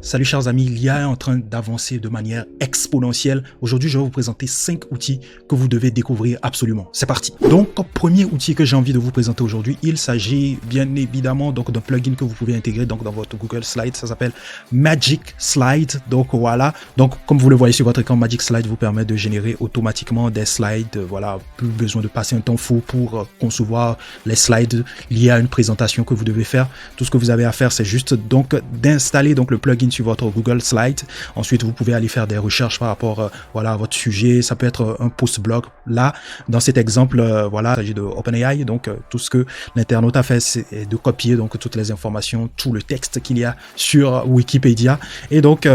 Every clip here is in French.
Salut chers amis, l'IA est en train d'avancer de manière exponentielle. Aujourd'hui, je vais vous présenter 5 outils que vous devez découvrir absolument. C'est parti. Donc, comme premier outil que j'ai envie de vous présenter aujourd'hui, il s'agit bien évidemment donc d'un plugin que vous pouvez intégrer donc dans votre Google Slide. Ça s'appelle Magic Slide. Donc voilà. Donc comme vous le voyez sur votre écran, Magic Slide vous permet de générer automatiquement des slides. Voilà, plus besoin de passer un temps fou pour concevoir les slides liés à une présentation que vous devez faire. Tout ce que vous avez à faire, c'est juste donc d'installer donc le plugin sur votre Google Slide. Ensuite, vous pouvez aller faire des recherches par rapport voilà, à votre sujet. Ça peut être un post-blog. Là, dans cet exemple, voilà, il s'agit de OpenAI. Donc, tout ce que l'internaute a fait, c'est de copier donc toutes les informations, tout le texte qu'il y a sur Wikipédia. Et donc,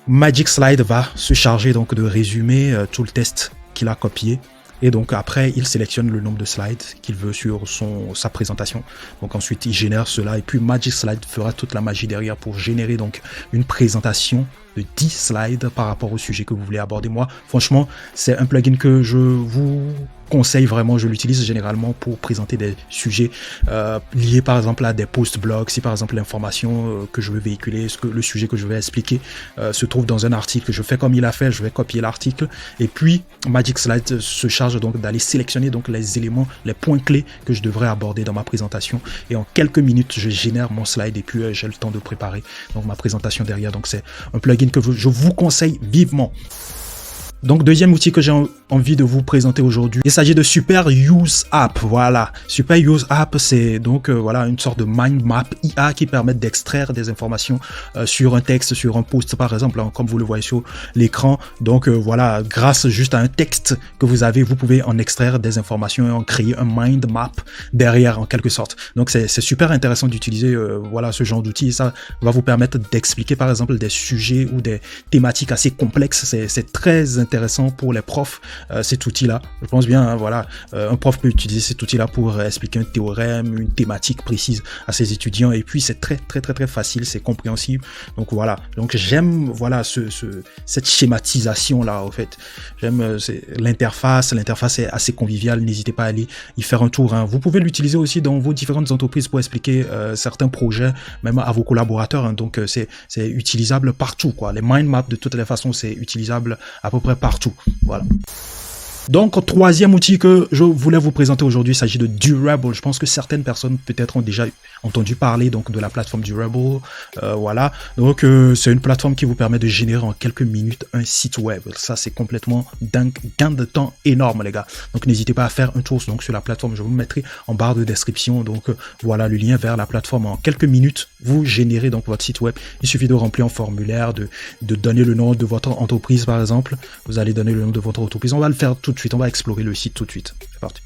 Magic Slide va se charger donc de résumer tout le texte qu'il a copié. Et donc après, il sélectionne le nombre de slides qu'il veut sur sa présentation. Donc ensuite, il génère cela et puis Magic Slide fera toute la magie derrière pour générer donc une présentation de 10 slides par rapport au sujet que vous voulez aborder. Moi, franchement, c'est un plugin que je vous conseille vraiment. Je l'utilise généralement pour présenter des sujets liés par exemple à des post-blogs. Si par exemple l'information que je veux véhiculer, le sujet que je vais expliquer se trouve dans un article, je fais comme il a fait, je vais copier l'article et puis Magic Slide se charge donc d'aller sélectionner donc les éléments, les points clés que je devrais aborder dans ma présentation et en quelques minutes je génère mon slide et puis j'ai le temps de préparer donc ma présentation derrière. Donc c'est un plugin que je vous conseille vivement. Donc, deuxième outil que j'ai envie de vous présenter aujourd'hui, il s'agit de Super Use App. Voilà, Super Use App, c'est donc voilà une sorte de mind map IA qui permet d'extraire des informations sur un texte, sur un post par exemple, hein, comme vous le voyez sur l'écran. Donc voilà, grâce juste à un texte que vous avez, vous pouvez en extraire des informations et en créer un mind map derrière en quelque sorte. Donc c'est super intéressant d'utiliser voilà ce genre d'outil. Ça va vous permettre d'expliquer par exemple des sujets ou des thématiques assez complexes. C'est très intéressant pour les profs, cet outil-là. Je pense bien, hein, voilà, un prof peut utiliser cet outil-là pour expliquer un théorème, une thématique précise à ses étudiants. Et puis, c'est très facile, c'est compréhensible. Donc, voilà. Donc, j'aime, voilà, cette schématisation-là, en fait. J'aime l'interface. L'interface est assez conviviale. N'hésitez pas à aller y faire un tour, hein. Vous pouvez l'utiliser aussi dans vos différentes entreprises pour expliquer certains projets, même à vos collaborateurs, hein. Donc, c'est utilisable partout, quoi. Les mind maps, de toutes les façons, c'est utilisable à peu près partout. Voilà. Donc, troisième outil que je voulais vous présenter aujourd'hui, il s'agit de Durable. Je pense que certaines personnes peut-être ont déjà entendu parler donc de la plateforme Durable. Voilà. Donc, c'est une plateforme qui vous permet de générer en quelques minutes un site web. Ça, c'est complètement dingue, gain de temps énorme, les gars. Donc, n'hésitez pas à faire un tour donc sur la plateforme. Je vous mettrai en barre de description. Donc, voilà le lien vers la plateforme. En quelques minutes, vous générez donc votre site web. Il suffit de remplir un formulaire, de donner le nom de votre entreprise, par exemple. Vous allez donner le nom de votre entreprise. On va le faire tout de suite. On va explorer le site tout de suite. C'est parti.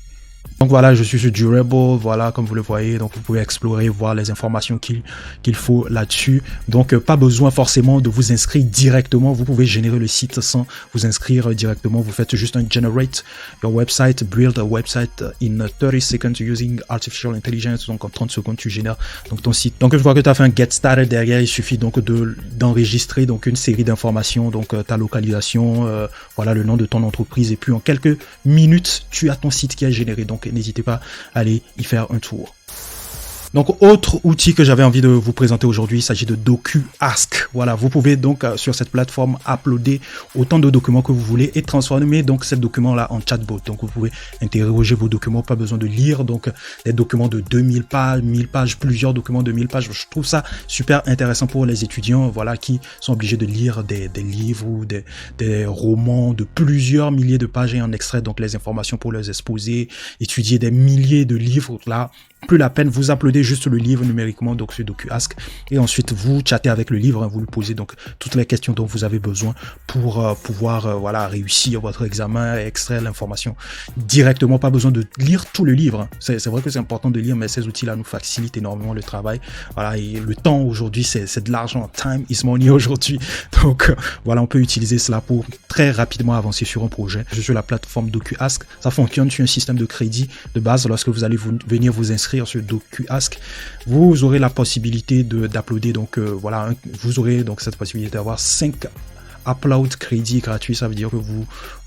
Donc voilà, je suis sur Durable, voilà, comme vous le voyez, donc vous pouvez explorer, voir les informations qu'il faut là-dessus. Donc pas besoin forcément de vous inscrire directement, vous pouvez générer le site sans vous inscrire directement. Vous faites juste un generate your website, build a website in 30 seconds using artificial intelligence. Donc en 30 secondes, tu génères donc ton site. Donc une fois que tu as fait un get started derrière, il suffit donc d'enregistrer donc une série d'informations, donc ta localisation, voilà le nom de ton entreprise et puis en quelques minutes, tu as ton site qui est généré. Donc n'hésitez pas à aller y faire un tour. Donc, autre outil que j'avais envie de vous présenter aujourd'hui, il s'agit de DocuAsk. Voilà, vous pouvez donc sur cette plateforme uploader autant de documents que vous voulez et transformer donc ces documents-là en chatbot. Donc, vous pouvez interroger vos documents, pas besoin de lire donc des documents de 2000 pages, 1000 pages, plusieurs documents de 1000 pages. Je trouve ça super intéressant pour les étudiants, voilà, qui sont obligés de lire des livres ou des romans de plusieurs milliers de pages et en extraire donc les informations pour les exposer, étudier des milliers de livres là. Plus la peine, vous uploadez juste le livre numériquement donc sur DocuAsk et ensuite vous chattez avec le livre, hein, vous lui posez donc toutes les questions dont vous avez besoin pour pouvoir voilà réussir votre examen et extraire l'information directement. Pas besoin de lire tout le livre, hein. C'est vrai que c'est important de lire, mais ces outils là nous facilitent énormément le travail. Voilà, et le temps aujourd'hui c'est de l'argent, time is money aujourd'hui. Donc voilà, on peut utiliser cela pour très rapidement avancer sur un projet. Je suis sur la plateforme DocuAsk, ça fonctionne sur un système de crédit de base. Lorsque vous allez venir vous inscrire sur DocuAsk, vous aurez la possibilité d'uploader donc voilà, vous aurez donc cette possibilité d'avoir 5 upload crédit gratuit. Ça veut dire que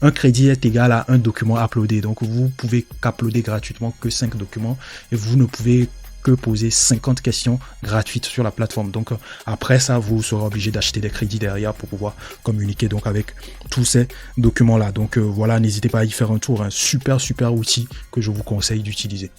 un crédit est égal à un document uploadé, donc vous pouvez qu'uploader gratuitement que 5 documents et vous ne pouvez que poser 50 questions gratuites sur la plateforme. Donc après ça, vous serez obligé d'acheter des crédits derrière pour pouvoir communiquer donc avec tous ces documents-là. Donc voilà, n'hésitez pas à y faire un tour. Un super outil que je vous conseille d'utiliser.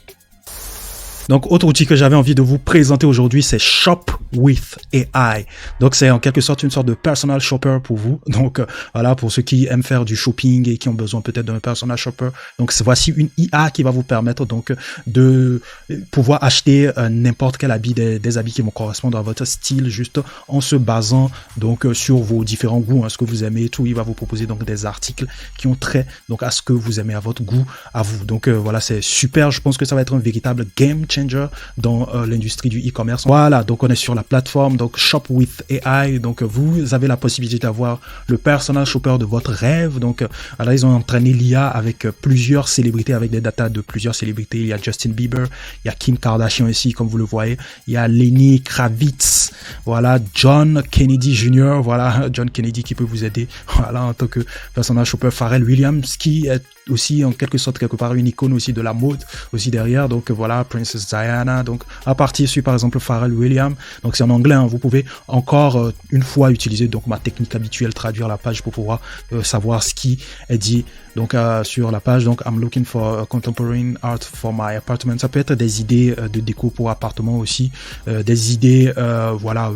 Donc, autre outil que j'avais envie de vous présenter aujourd'hui, c'est Shop with AI. Donc, c'est en quelque sorte une sorte de personal shopper pour vous. Donc, voilà, pour ceux qui aiment faire du shopping et qui ont besoin peut-être d'un personal shopper. Donc, voici une IA qui va vous permettre donc de pouvoir acheter n'importe quel habit, des habits qui vont correspondre à votre style, juste en se basant donc sur vos différents goûts, hein, ce que vous aimez et tout. Il va vous proposer donc des articles qui ont trait donc à ce que vous aimez, à votre goût, à vous. Donc, voilà, c'est super. Je pense que ça va être un véritable game changer dans l'industrie du e-commerce. Voilà, donc on est sur la plateforme donc Shop with AI. Donc vous avez la possibilité d'avoir le personal shopper de votre rêve. Donc alors ils ont entraîné l'IA avec plusieurs célébrités, avec des datas de plusieurs célébrités. Il y a Justin Bieber, il y a Kim Kardashian ici, comme vous le voyez. Il y a Lenny Kravitz, voilà, John Kennedy Jr., voilà, John Kennedy qui peut vous aider, voilà, en tant que personal shopper. Pharrell Williams qui est aussi en quelque sorte quelque part une icône aussi de la mode aussi derrière. Donc voilà, Princess Diana. Donc à partir sur par exemple Pharrell Williams, donc c'est en anglais, hein. Vous pouvez encore une fois utiliser donc ma technique habituelle, traduire la page pour pouvoir savoir ce qui est dit donc sur la page. Donc I'm looking for contemporary art for my apartment. Ça peut être des idées de déco pour appartement aussi, des idées voilà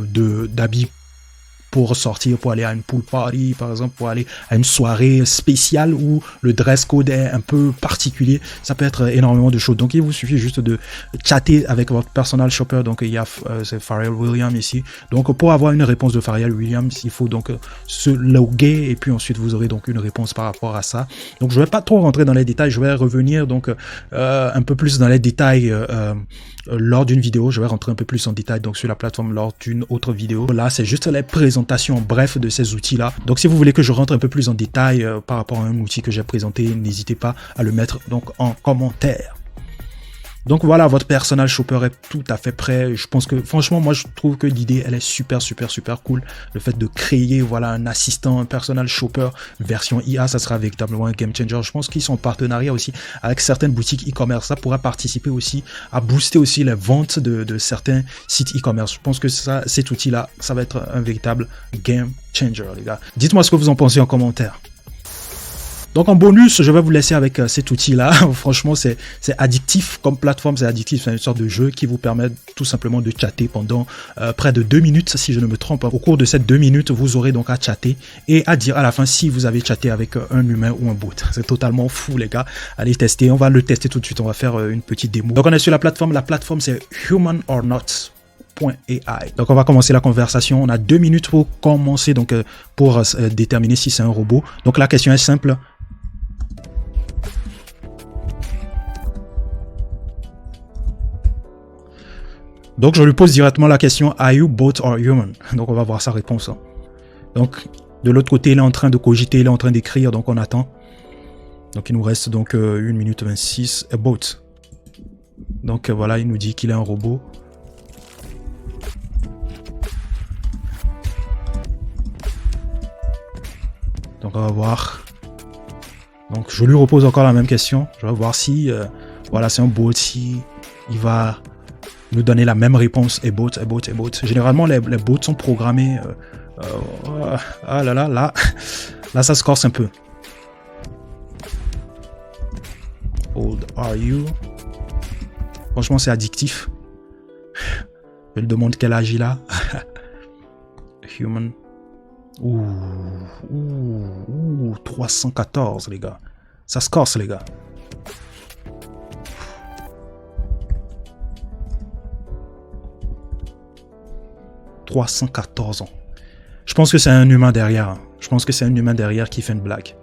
d'habits pour sortir, pour aller à une pool party, par exemple, pour aller à une soirée spéciale où le dress code est un peu particulier. Ça peut être énormément de choses. Donc, il vous suffit juste de chatter avec votre personal shopper. Donc, il y a c'est Pharrell Williams ici. Donc, pour avoir une réponse de Pharrell Williams, il faut donc se loguer et puis ensuite, vous aurez donc une réponse par rapport à ça. Donc, je ne vais pas trop rentrer dans les détails. Je vais revenir donc un peu plus dans les détails lors d'une vidéo. Je vais rentrer un peu plus en détail donc sur la plateforme lors d'une autre vidéo. Là, c'est juste les présentations bref de ces outils là. Donc si vous voulez que je rentre un peu plus en détail par rapport à un outil que j'ai présenté, n'hésitez pas à le mettre donc en commentaire. Donc voilà, votre personal shopper est tout à fait prêt. Je pense que franchement, moi je trouve que l'idée elle est super cool. Le fait de créer voilà un assistant, un personal shopper version IA, ça sera véritablement un game changer. Je pense qu'ils sont en partenariat aussi avec certaines boutiques e-commerce. Ça pourra participer aussi à booster aussi les ventes de certains sites e-commerce. Je pense que cet outil là, ça va être un véritable game changer les gars. Dites-moi ce que vous en pensez en commentaire. Donc en bonus, je vais vous laisser avec cet outil-là. Franchement, c'est addictif comme plateforme, c'est addictif. C'est une sorte de jeu qui vous permet tout simplement de chatter pendant près de 2 minutes, si je ne me trompe. Au cours de ces 2 minutes, vous aurez donc à chatter et à dire à la fin si vous avez chatté avec un humain ou un bot. C'est totalement fou, les gars. Allez tester. On va le tester tout de suite. On va faire une petite démo. Donc on est sur la plateforme. La plateforme, c'est Human or Not. AI. Donc on va commencer la conversation. On a 2 minutes pour commencer, donc pour déterminer si c'est un robot. Donc la question est simple. Donc je lui pose directement la question, are you bot or human? Donc on va voir sa réponse. Donc de l'autre côté, il est en train de cogiter, il est en train d'écrire, donc on attend. Donc il nous reste donc 1 minute 26, a bot. Donc voilà, il nous dit qu'il est un robot. Donc on va voir. Donc je lui repose encore la même question. Je vais voir si voilà, c'est un bot, si il va nous donner la même réponse. Et bot. Généralement les bots sont programmés ah là ça se corse un peu. Old are you? Franchement c'est addictif. Je lui demande quel âge il a. Human. Ouh, 314 les gars. Ça se corse les gars. « 314 ans. Je pense que c'est un humain derrière. Je pense que c'est un humain derrière qui fait une blague.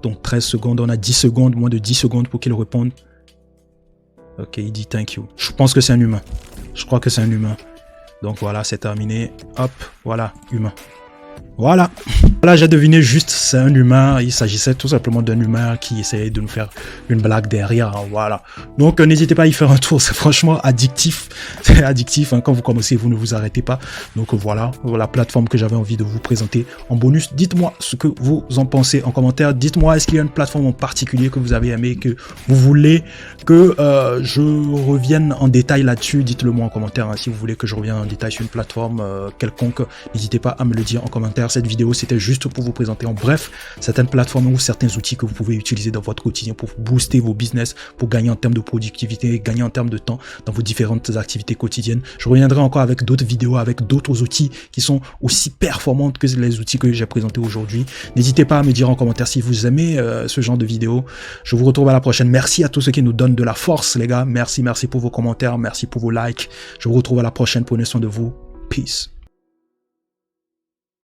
Donc 13 secondes, on a 10 secondes, moins de 10 secondes pour qu'il réponde. Ok, il dit thank you. Je pense que c'est un humain. Je crois que c'est un humain. Donc voilà, c'est terminé. Hop, voilà, humain. Voilà. Voilà, j'ai deviné juste, c'est un humain. Il s'agissait tout simplement d'un humain qui essayait de nous faire une blague derrière. Voilà. Donc, n'hésitez pas à y faire un tour. C'est franchement addictif. C'est addictif. Hein. Quand vous commencez, vous ne vous arrêtez pas. Donc, voilà la plateforme que j'avais envie de vous présenter en bonus. Dites-moi ce que vous en pensez en commentaire. Dites-moi, est-ce qu'il y a une plateforme en particulier que vous avez aimé, que vous voulez que je revienne en détail là-dessus. Dites-le moi en commentaire. Hein. Si vous voulez que je revienne en détail sur une plateforme quelconque, n'hésitez pas à me le dire en commentaire. Cette vidéo, c'était juste pour vous présenter en bref certaines plateformes ou certains outils que vous pouvez utiliser dans votre quotidien pour booster vos business, pour gagner en termes de productivité, gagner en termes de temps dans vos différentes activités quotidiennes. Je reviendrai encore avec d'autres vidéos, avec d'autres outils qui sont aussi performantes que les outils que j'ai présentés aujourd'hui. N'hésitez pas à me dire en commentaire si vous aimez ce genre de vidéo. Je vous retrouve à la prochaine. Merci à tous ceux qui nous donnent de la force, les gars. Merci pour vos commentaires, merci pour vos likes. Je vous retrouve à la prochaine. Prenez soin de vous. Peace.